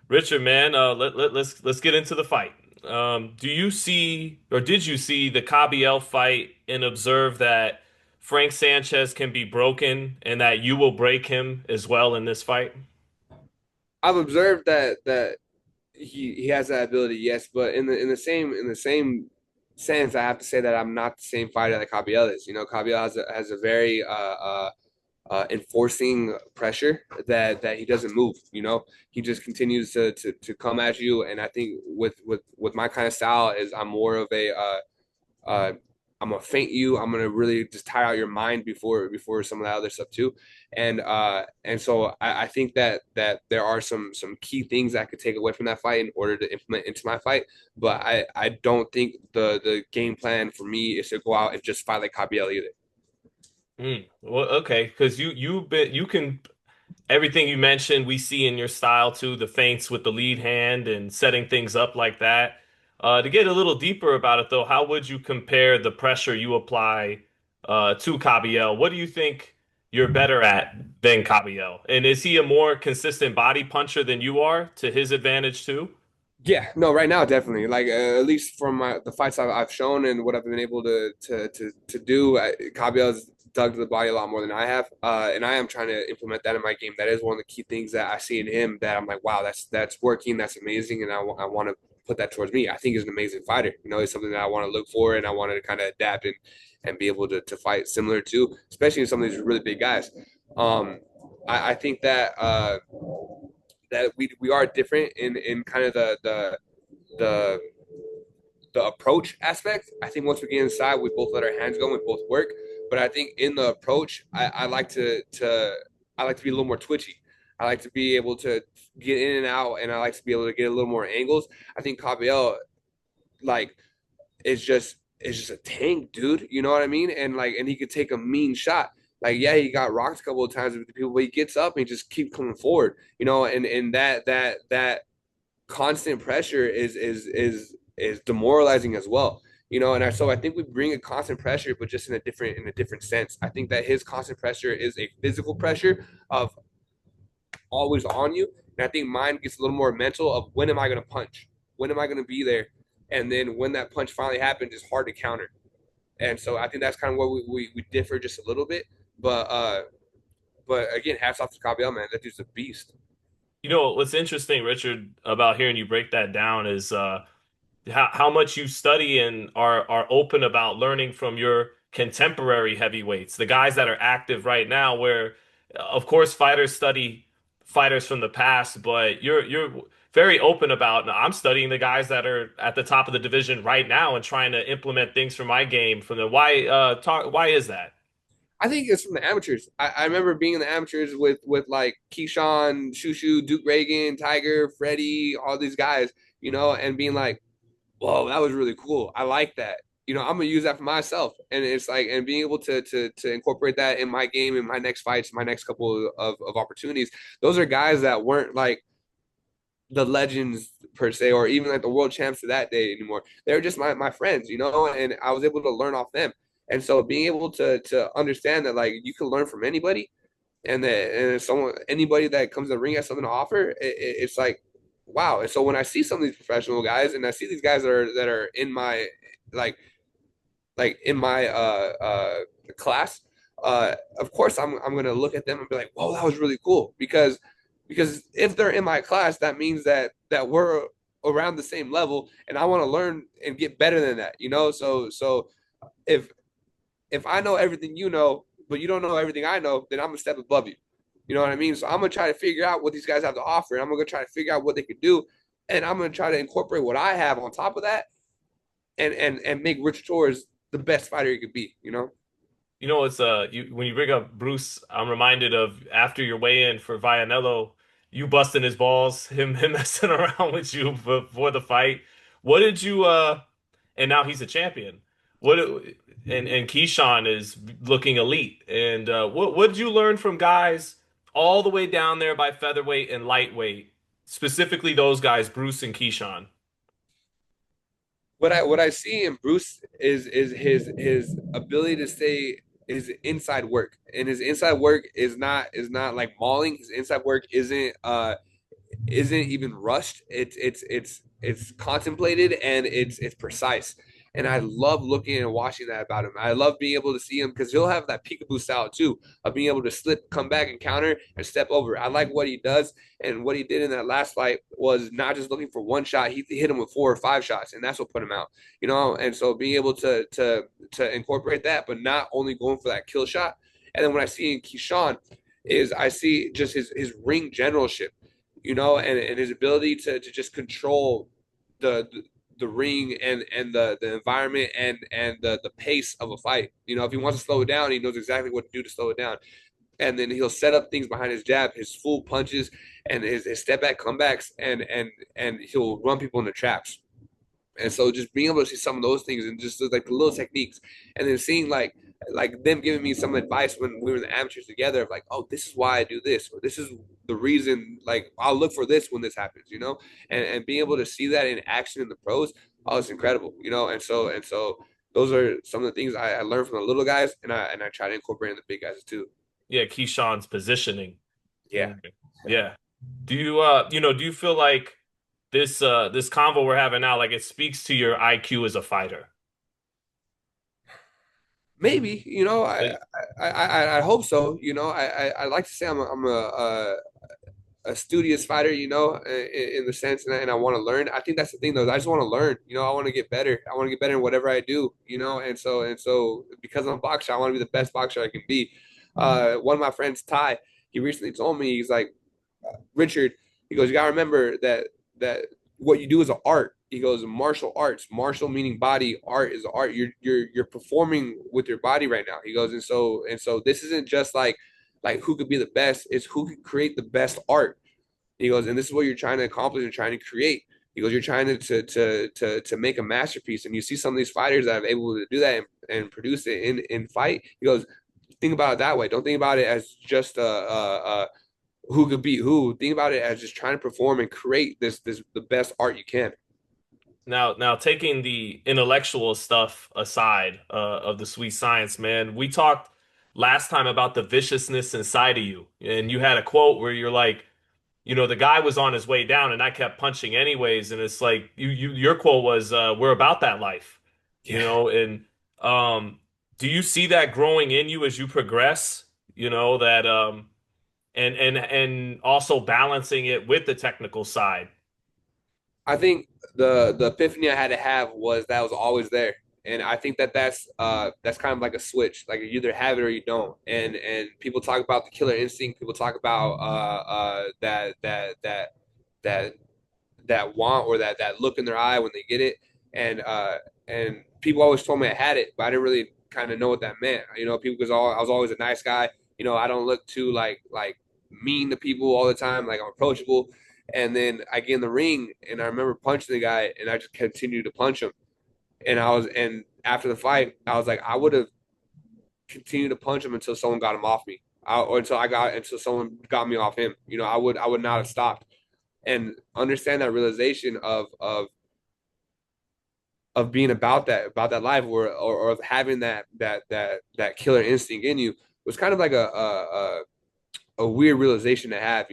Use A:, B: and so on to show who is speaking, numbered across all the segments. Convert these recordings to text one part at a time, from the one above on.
A: Richard, man, let's get into the fight. Do you see or did you see the Cabiel fight and observe that Frank Sanchez can be broken and that you will break him as well in this fight?
B: I've observed that he has that ability, yes, but in the same sense, I have to say that I'm not the same fighter that Cabiel is. Cabiel has a very enforcing pressure that he doesn't move. He just continues to come at you, and I think with my kind of style is I'm more of a uh, I'm gonna feint you. I'm gonna really just tire out your mind before some of that other stuff too, and so I think that there are some key things I could take away from that fight in order to implement into my fight. But I don't think the game plan for me is to go out and just fight like Cabiel either.
A: Well, okay, because you can everything you mentioned we see in your style too, the feints with the lead hand and setting things up like that. To get a little deeper about it though, how would you compare the pressure you apply to Cabiel? What do you think you're better at than Cabiel? And is he a more consistent body puncher than you are to his advantage too?
B: Yeah, no, right now definitely. Like at least from the fights I've shown and what I've been able to do, Cabiel's dug to the body a lot more than I have, and I am trying to implement that in my game. That is one of the key things that I see in him that I'm like, wow, that's working, that's amazing, and I want to put that towards me. I think he's an amazing fighter. It's something that I want to look for, and I want to kind of adapt and be able to fight similar to, especially in some of these really big guys. Um, I think that we are different in kind of the the approach aspect. I think once we get inside, we both let our hands go, we both work. But I think in the approach, I like to I like to be a little more twitchy. I like to be able to get in and out, and I like to be able to get a little more angles. I think Cabiel like is just a tank, dude. You know what I mean? And he could take a mean shot. Like, yeah, he got rocked a couple of times with the people, but he gets up and he just keeps coming forward. And that constant pressure is demoralizing as well. So I think we bring a constant pressure, but just in a different sense. I think that his constant pressure is a physical pressure of always on you, and I think mine gets a little more mental of when am I going to punch, when am I going to be there, and then when that punch finally happens, it's hard to counter. And so I think that's kind of where we differ just a little bit. But uh, but again, hats off to Cabiel, man. That dude's a beast.
A: You know, what's interesting, Richard, about hearing you break that down is how much you study and are open about learning from your contemporary heavyweights, the guys that are active right now, where of course fighters study fighters from the past, but you're very open about, "No, I'm studying the guys that are at the top of the division right now and trying to implement things from my game from the why is that?
B: I think it's from the amateurs. I remember being in the amateurs with like Keyshawn, Shushu, Duke Reagan, Tiger, Freddie, all these guys, and being like, whoa, that was really cool. I like that. I'm gonna use that for myself. And it's like, and being able to incorporate that in my game, in my next fights, my next couple of opportunities. Those are guys that weren't like the legends per se, or even like the world champs of that day anymore. They're just my friends, and I was able to learn off them. And so being able to understand that like you can learn from anybody, and someone anybody that comes to the ring has something to offer, it's like wow. And so when I see some of these professional guys, and I see these guys that are in my like in my class, of course I'm gonna look at them and be like, whoa, that was really cool, because if they're in my class, that means that we're around the same level, and I want to learn and get better than that. So if I know everything you know, but you don't know everything I know, then I'm gonna step above you. You know what I mean? So I'm gonna try to figure out what these guys have to offer, and I'm gonna try to figure out what they could do, and I'm gonna try to incorporate what I have on top of that, and make Richard Torrez the best fighter he could be.
A: You know, it's when you bring up Bruce, I'm reminded of after your weigh-in for Vianello, you busting his balls, him messing around with you before the fight. What did you and now he's a champion. What and Keyshawn is looking elite. And what did you learn from guys all the way down there by featherweight and lightweight, specifically those guys, Bruce and Keyshawn?
B: What I see in Bruce is his ability to stay his inside work, and his inside work is not like mauling. His inside work isn't isn't even rushed. It's contemplated and it's precise. And I love looking and watching that about him. I love being able to see him because he'll have that peekaboo style too of being able to slip, come back, and counter and step over. I like what he does, and what he did in that last fight was not just looking for one shot. He hit him with 4 or 5 shots, and that's what put him out. And so being able to incorporate that, but not only going for that kill shot. And then when I see in Keyshawn, is I see just his ring generalship, and his ability to just control the the ring and the environment and the pace of a fight. If he wants to slow it down, he knows exactly what to do to slow it down. And then he'll set up things behind his jab, his full punches, and his step back comebacks, and he'll run people into traps. And so just being able to see some of those things and just like the little techniques, and then seeing like them giving me some advice when we were in the amateurs together of like, oh, this is why I do this, or this is the reason, like I'll look for this when this happens. And being able to see that in action in the pros, oh, it's incredible. And so those are some of the things I learned from the little guys, and I try to incorporate in the big guys too.
A: Yeah, Keyshawn's positioning.
B: Yeah.
A: Yeah. Do you feel like this convo we're having now, like it speaks to your IQ as a fighter?
B: Maybe,
A: Like,
B: I hope so. I like to say I'm a studious fighter, in the sense, and I want to learn. I think that's the thing, though. I just want to learn. I want to get better. I want to get better in whatever I do. And so because I'm a boxer, I want to be the best boxer I can be. One of my friends, Ty, he recently told me, he's like, Richard, he goes, you gotta remember that what you do is an art. He goes, martial arts, martial meaning body, art is art. You're performing with your body right now. He goes, and so this isn't just like who could be the best, it's who could create the best art. He goes, and this is what you're trying to accomplish and trying to create. He goes, you're trying to make a masterpiece, and you see some of these fighters that are able to do that and produce it in fight. He goes, think about it that way. Don't think about it as just who could beat who. Think about it as just trying to perform and create this the best art you can.
A: now taking the intellectual stuff aside, of the sweet science, man, we talked last time about the viciousness inside of you, and you had a quote where you're like, the guy was on his way down, and I kept punching anyways, and it's like your quote was, "We're about that life,"
B: Yeah,
A: and um, do you see that growing in you as you progress? That and also balancing it with the technical side.
B: I think the epiphany I had to have was that was always there, and I think that's kind of like a switch. Like you either have it or you don't. And people talk about the killer instinct. People talk about that that want or that look in their eye when they get it. And people always told me I had it, but I didn't really kind of know what that meant. People, because I was always a nice guy. I don't look too like mean to people all the time. Like I'm approachable. And then I get in the ring, and I remember punching the guy, and I just continued to punch him. And after the fight, I was like, I would have continued to punch him until someone got him off me, or until someone got me off him. I would not have stopped. And understand that realization of being about that life, or of having that killer instinct in you was kind of like a weird realization to have,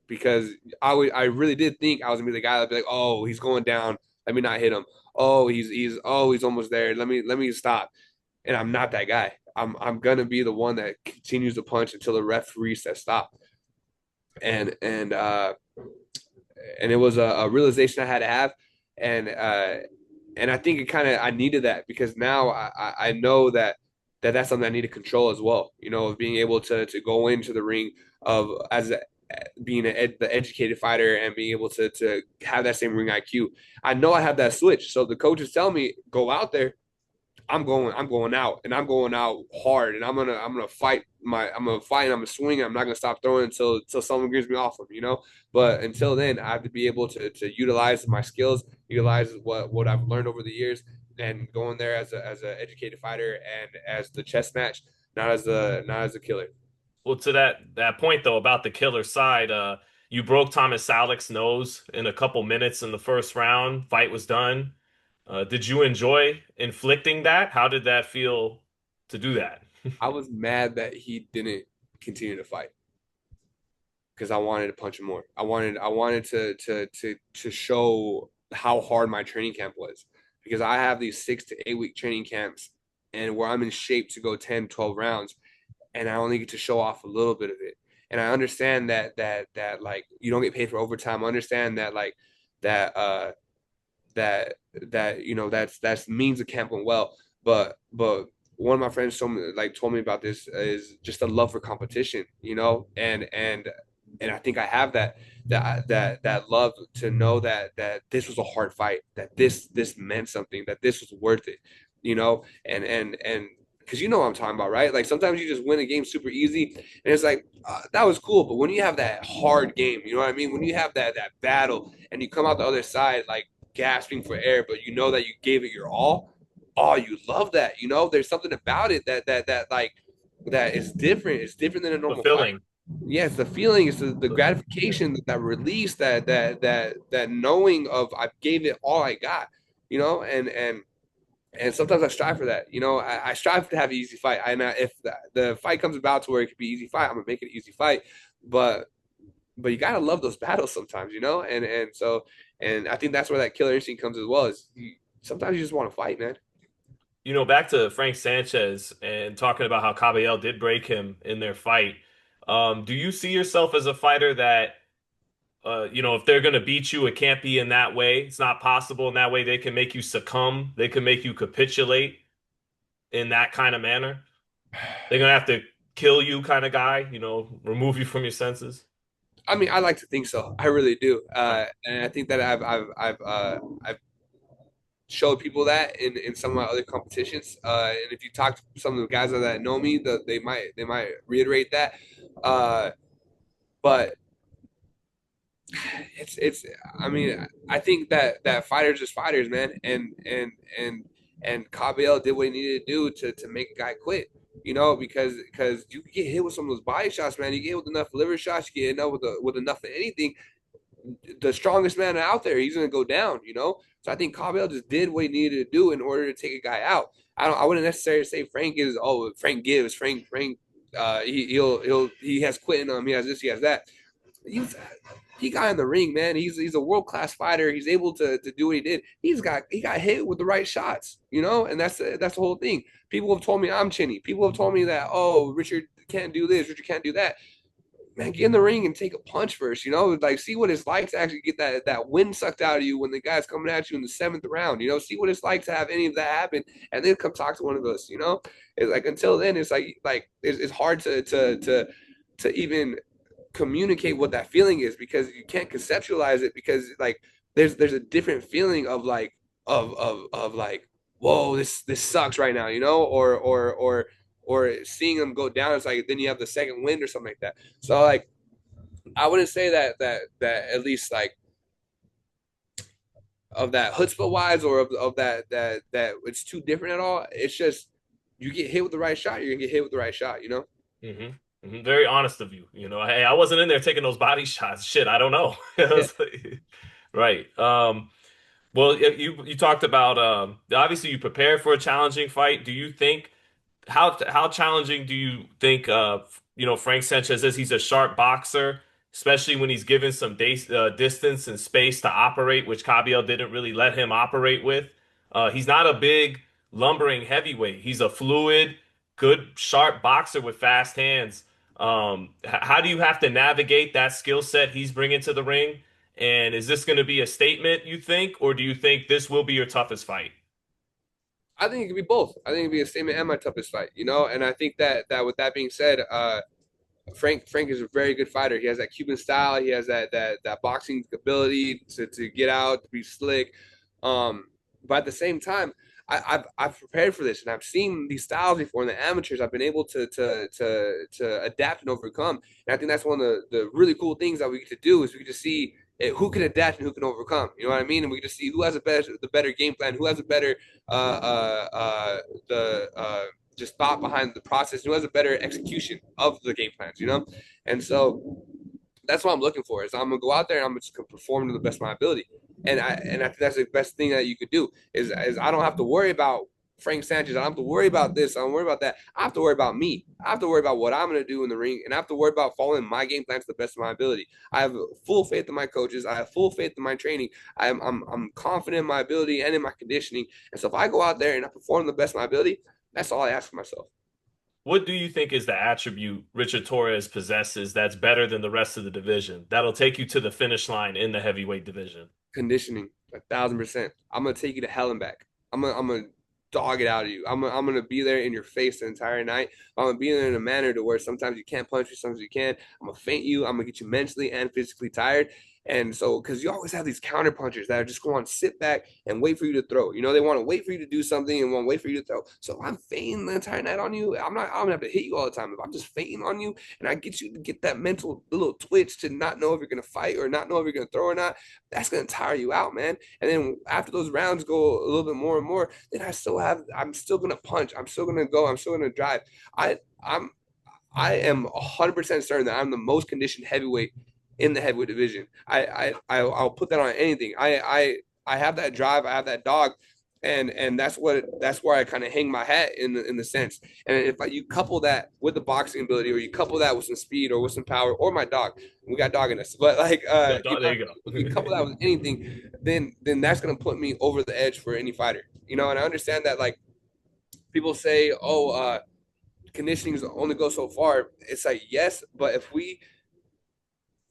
B: because I really did think I was gonna be the guy that'd be like, oh, he's going down, let me not hit him. Oh, he's almost there. Let me stop. And I'm not that guy. I'm gonna be the one that continues to punch until the referee says stop. And and uh and it was a realization I had to have. And I think it kind of I needed that, because now I know that's something I need to control as well. Of being able to go into the ring of as being the educated fighter, and being able to have that same ring IQ. I know I have that switch. So the coaches tell me go out there. I'm going out, and I'm going out hard, and I'm gonna fight, and I'm gonna swing. I'm not gonna stop throwing until someone gives me off them. But until then, I have to be able to utilize my skills, utilize what I've learned over the years, and go in there as a educated fighter and as the chess match, not as a killer.
A: Well, to that point though about the killer side, you broke Thomas Salik's nose in a couple minutes in the first round. Fight was done. Did you enjoy inflicting that? How did that feel to do that?
B: I was mad that he didn't continue to fight. because I wanted to punch him more. I wanted to show how hard my training camp was, because I have these 6 to 8 week training camps and where I'm in shape to go 10, 12 rounds, and I only get to show off a little bit of it. And I understand that like you don't get paid for overtime. I understand that like that that that's means the camp went well. But one of my friends told me about this is just a love for competition, and I think I have that love to know that this was a hard fight, that this meant something, that this was worth it, and because you know what I'm talking about, right? Like sometimes you just win a game super easy, and it's like that was cool, but when you have that hard game, you know what I mean? When you have that battle, and you come out the other side like gasping for air, but you know that you gave it your all. Oh, you love that. There's something about it that like that is different. It's different than a normal fight.
A: Fulfilling.
B: Yes, the feeling is the gratification, that release, that knowing of I gave it all I got, and sometimes I strive for that. I strive to have an easy fight. If the fight comes about to where it could be easy fight, I'm gonna make it an easy fight. But but you gotta love those battles sometimes, and I think that's where that killer instinct comes as well. Sometimes you just want to fight, man.
A: Back to Frank Sanchez and talking about how Caballel did break him in their fight. Do you see yourself as a fighter that, if they're going to beat you, it can't be in that way. It's not possible in that way. They can make you succumb. They can make you capitulate in that kind of manner. They're going to have to kill you kind of guy, remove you from your senses.
B: I mean, I like to think so. I really do, and I think that I've showed people that in some of my other competitions. And if you talk to some of the guys that know me, they might reiterate that. Uh, but it's I mean, I think that fighters just fighters, man, and Caballel did what he needed to do to make a guy quit. Because you get hit with some of those body shots, man. You get hit with enough liver shots, you get enough with enough of anything. The strongest man out there, he's gonna go down. So I think Caballel just did what he needed to do in order to take a guy out. I wouldn't necessarily say Frank gives Frank he has quit in him, he has this, he has that. He's he got in the ring, man. He's a world class fighter. He's able to do what he did. He got hit with the right shots, and that's the whole thing. People have told me I'm chinny. People have told me that, oh, Richard can't do this, Richard can't do that. Man, get in the ring and take a punch first, like see what it's like to actually get that wind sucked out of you when the guy's coming at you in the seventh round, see what it's like to have any of that happen, and then come talk to one of us. It's like until then, it's like it's hard to even communicate what that feeling is, because you can't conceptualize it, because like there's a different feeling of like of like, whoa, this sucks right now, or seeing them go down. It's like then you have the second wind or something like that. So like I wouldn't say that at least like of that chutzpah wise, or of that it's too different at all. It's just you get hit with the right shot, you're gonna get hit with the right shot.
A: Hmm. Hmm. Very honest of you. Hey, I wasn't in there taking those body shots. Shit, I don't know.
B: Yeah.
A: Right. Well, you talked about obviously you prepared for a challenging fight. Do you think how challenging do you think Frank Sanchez is? He's a sharp boxer, especially when he's given some distance and space to operate, which Caballel didn't really let him operate with. He's not a big lumbering heavyweight. He's a fluid, good, sharp boxer with fast hands. How do you have to navigate that skill set he's bringing to the ring? And is this going to be a statement, you think, or do you think this will be your toughest fight?
B: I think it could be both. I think it'd be a statement and my toughest fight, and I think that with that being said, Frank is a very good fighter. He has that Cuban style. He has that boxing ability to get out, to be slick. But at the same time, I've prepared for this, and I've seen these styles before in the amateurs. I've been able to adapt and overcome. And I think that's one of the really cool things that we get to do, is we get to see who can adapt and who can overcome. You know what I mean? And we get to see who has the better game plan, who has a better the just thought behind the process, who has a better execution of the game plans. And so that's what I'm looking for. Is I'm gonna go out there and I'm just gonna perform to the best of my ability. And I think that's the best thing that you could do is I don't have to worry about Frank Sanchez. I don't have to worry about this. I don't worry about that. I have to worry about me. I have to worry about what I'm going to do in the ring, and I have to worry about following my game plan to the best of my ability. I have full faith in my coaches. I have full faith in my training. I'm confident in my ability and in my conditioning. And so if I go out there and I perform the best of my ability, that's all I ask for myself.
A: What do you think is the attribute Richard Torrez possesses that's better than the rest of the division that'll take you to the finish line in the heavyweight division?
B: Conditioning, 1,000%. I'm gonna take you to hell and back. I'm gonna dog it out of you. I'm gonna be there in your face the entire night. I'm gonna be there in a manner to where sometimes you can't punch me, sometimes you can. I'm gonna feint you. I'm gonna get you mentally and physically tired. And so, because you always have these counter punchers that are just going to sit back and wait for you to throw. You know, they want to wait for you to do something and want to wait for you to throw. So if I'm feinting the entire night on you, I'm gonna have to hit you all the time. If I'm just feinting on you and I get you to get that mental little twitch to not know if you're gonna fight or not know if you're gonna throw or not, that's gonna tire you out, man. And then after those rounds go a little bit more and more, then I'm still gonna punch. I'm still gonna go. I'm still gonna drive. I I'm I am 100% certain that I'm the most conditioned heavyweight in the heavyweight division. I'll put that on anything. I have that drive. I have that dog, and that's where I kind of hang my hat in the sense. And if you couple that with the boxing ability, or you couple that with some speed or with some power, or my dog, we got dog in us. But like
A: There you
B: if
A: go.
B: you couple that with anything, then that's gonna put me over the edge for any fighter. You know, and I understand that like people say, oh, conditioning only go so far. It's like yes, but if we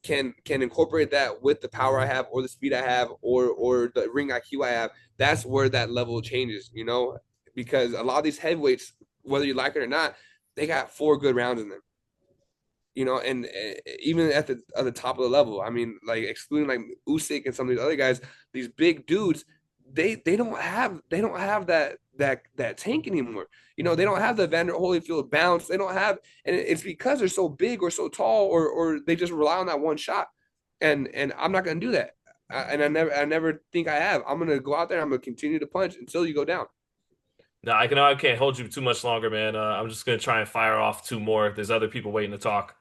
B: can incorporate that with the power I have or the speed I have or the ring IQ I have, that's where that level changes, you know, because a lot of these heavyweights, whether you like it or not, they got 4 good rounds in them, you know, and even at the top of the level, I mean, like excluding like Usyk and some of these other guys, these big dudes, they don't have that tank anymore. You know, they don't have the Vander Holyfield bounce. They don't have, and it's because they're so big or so tall, or they just rely on that one shot. And I'm not gonna do that. And I never think I have. I'm gonna go out there. I'm gonna continue to punch until you go down.
A: No, I can't hold you too much longer, man. I'm just gonna try and fire off two more. There's other people waiting to talk.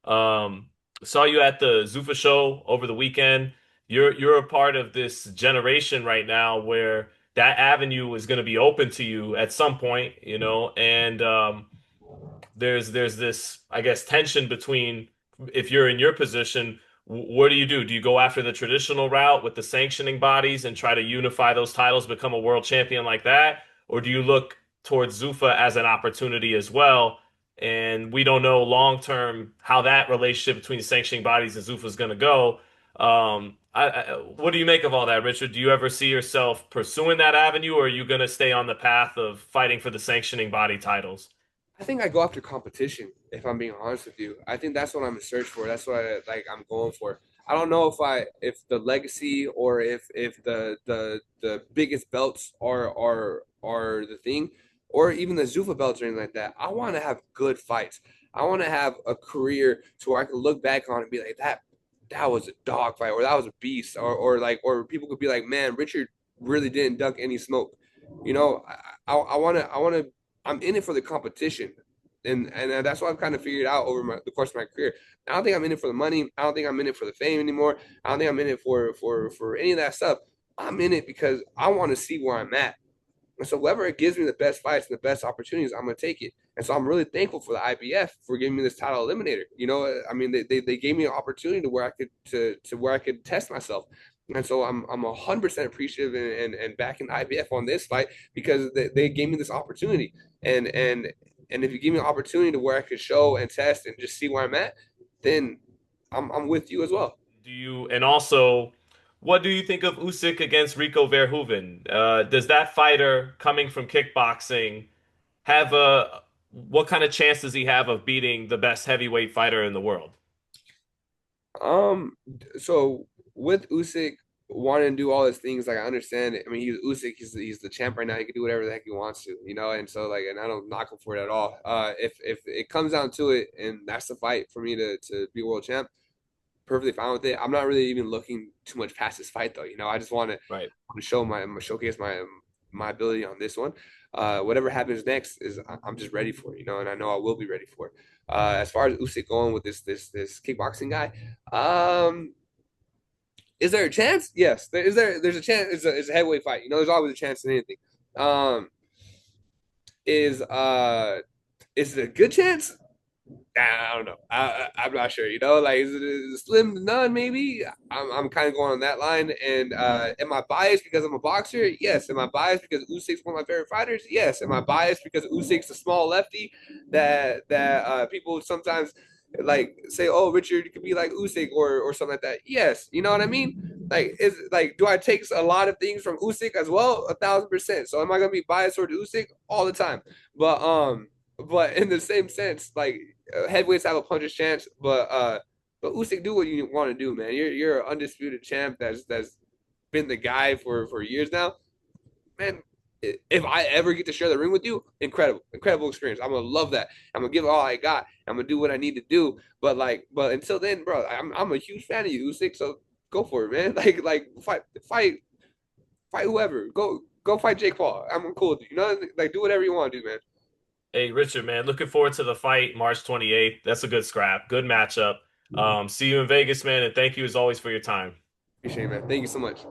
A: Um, saw you at the Zuffa show over the weekend. You're a part of this generation right now where that avenue is gonna be open to you at some point, you know, and there's this, I guess, tension between if you're in your position, what do you do? Do you go after the traditional route with the sanctioning bodies and try to unify those titles, become a world champion like that? Or do you look towards Zuffa as an opportunity as well? And we don't know long term how that relationship between the sanctioning bodies and Zuffa is going to go. What do you make of all that, Richard? Do you ever see yourself pursuing that avenue, or are you going to stay on the path of fighting for the sanctioning body titles?
B: I think I go after competition. If I'm being honest with you, I think that's what I'm in search for. That's what I'm going for. I don't know if the legacy or if the biggest belts are the thing, or even the Zuffa belts or anything like that. I want to have good fights. I want to have a career to where I can look back on and be like that was a dog fight, or that was a beast, or people could be like, man, Richard really didn't duck any smoke. You know, I want to I'm in it for the competition. And that's what I've kind of figured out over the course of my career. I don't think I'm in it for the money. I don't think I'm in it for the fame anymore. I don't think I'm in it for any of that stuff. I'm in it because I want to see where I'm at. And so whoever gives me the best fights and the best opportunities, I'm gonna take it. And so I'm really thankful for the IBF for giving me this title eliminator. You know, I mean, they gave me an opportunity to where I could to where I could test myself. And so I'm 100% appreciative and backing the IBF on this fight because they gave me this opportunity. And if you give me an opportunity to where I could show and test and just see where I'm at, then I'm with you as well.
A: Do you, and also, what do you think of Usyk against Rico Verhoeven? Does that fighter coming from kickboxing have what kind of chance does he have of beating the best heavyweight fighter in the world?
B: Um, so with Usyk wanting to do all his things, like I understand it. I mean, he's Usyk, he's the champ right now. He can do whatever the heck he wants to, you know. And so like, and I don't knock him for it at all. If it comes down to it, and that's the fight for me to be world champ, perfectly fine with it. I'm not really even looking too much past this fight though. You know, I just
A: Right.
B: want to showcase my ability on this one. Whatever happens next is I'm just ready for it, you know, and I know I will be ready for it. As far as Usyk going with this kickboxing guy, um, is there a chance? Yes, there's a chance. It's a heavyweight fight. You know, there's always a chance in anything. Um, is it a good chance? I don't know. I'm not sure. Like is it a slim to none? Maybe. I'm kind of going on that line. And am I biased because I'm a boxer? Yes. Am I biased because Usyk's one of my favorite fighters? Yes. Am I biased because Usyk's a small lefty that people sometimes like say, oh, Richard could be like Usyk or something like that? Yes. You know what I mean? Like is like, do I take a lot of things from Usyk as well? 1,000%. So am I gonna be biased toward Usyk all the time? But but in the same sense, like heavyweights have a puncher's chance, but Usyk, do what you want to do, man. You're an undisputed champ that's been the guy for years now, man. If I ever get to share the ring with you, incredible experience. I'm gonna love that. I'm gonna give it all I got. I'm gonna do what I need to do. But until then, bro, I'm a huge fan of you, Usyk. So go for it, man. Like fight whoever. Go fight Jake Paul. I'm cool with you. Like do whatever you want to do, man.
A: Hey, Richard, man, looking forward to the fight March 28th. That's a good scrap, good matchup. See you in Vegas, man, and thank you as always for your time.
B: Appreciate it, man. Thank you so much.